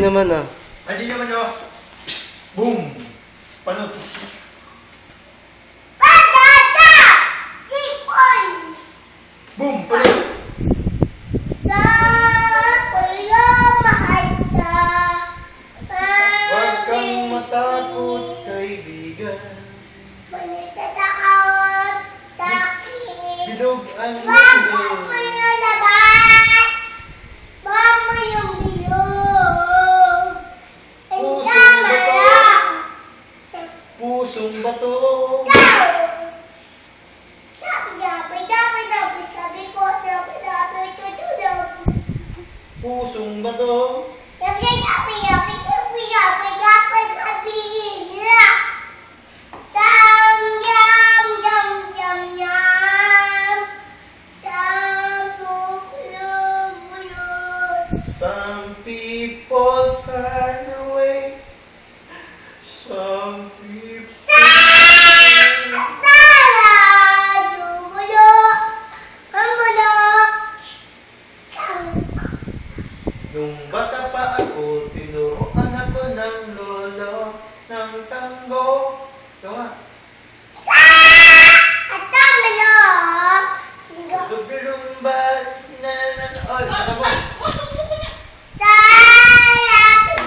naman ah. Ay, di naman oh. Boom! Paano? Patata! Sipon! Boom! Paano? Sa puyo mahal sa Huwag kang matakot, kaibigan. Manitatakot sa akin. Bilog ang Wag mundo. mo yung labas! Wag mo yung bilog! Pusong Tama bato. lang! Pusong bato. Ikaw! Sabi ko, tutulog. Pusong bato. Sabihin nila. Yum, yum, yum, yum. Buyot. Some people turn away. Some people. Nung bata pa ako, tinuruan ako ng lolo ng tango. Tama. Lubirumba, nananaol. Ano mo?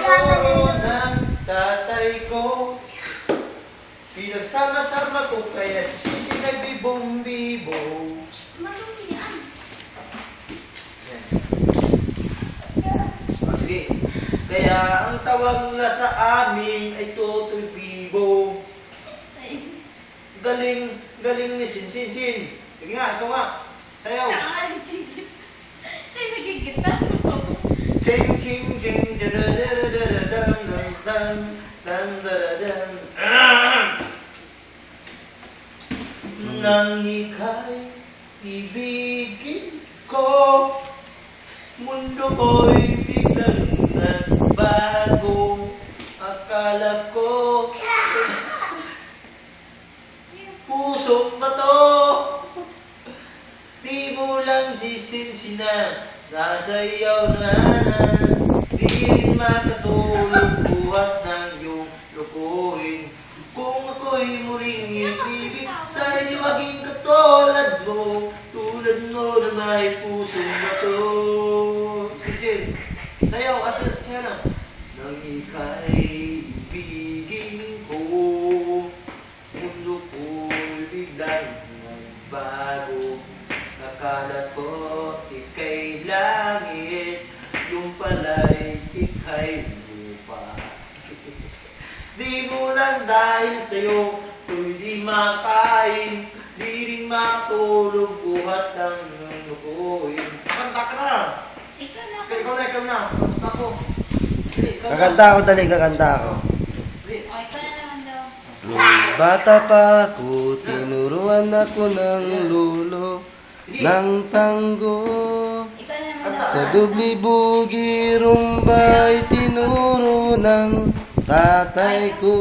Lolo ng tatay ko. Pinagsama-sama ko kaya si nagbibong-bibo. Sige. Kaya ang tawag nila sa amin ay Totoy Bibo. Galing ni Sin. Sige nga, ikaw nga. Sayaw. Siya yung nagigita. Ching ching ching dan. Nang ika'y ibigin ko, mundo ko'y biglang nagbago. Akala ko pusong bato. Di mo lang sisinsina, nasa iyaw na. Di rin makatulog buhat ng iyong lukuhin. Kung ako'y muling ibig, sa'y maging katulad mo. Tulad mo na may pusong bato. Sisin, sayaw, asa, siya na. Nang ika'y ibigin ko, mundo ko'y biglang nagbago. Akala ko ika'y langit, yung pala'y ika'y lupa. Di mo lang dahil sa'yo, ko'y di makain, di rin makatulog buhat ang lukuhin. Kanta ka na! Ikaw na. Ikaw na. Basta ko. Kakanta ako, dali, kakanta ako. O, ikaw na naman daw. Nung bata pa ako, tinuruan ako ng lolo ng tango. Ikaw na naman daw. Sa dubli-bugi rumbay, tinuro ng tatay ko.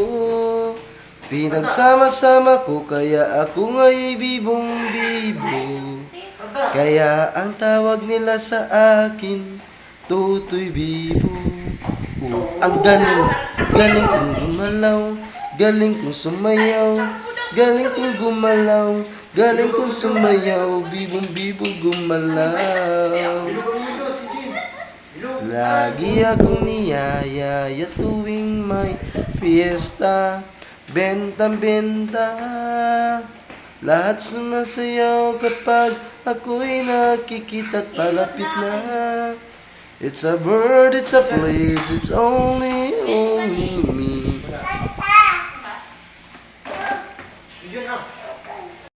Pinagsama-sama ko, kaya ako nga'y bibong-bibo. Kaya ang tawag nila sa akin, Totoy Bibo. Oh, ang galing kong gumalaw, galing kong sumayaw, galing kong gumalaw, galing kong sumayaw, bibong-bibong gumalaw. Lagi akong niyayaya tuwing may fiesta, benta-benta. Lahat sumasayaw kapag ako'y nakikita't palapit na. It's a bird, it's a place, it's only me.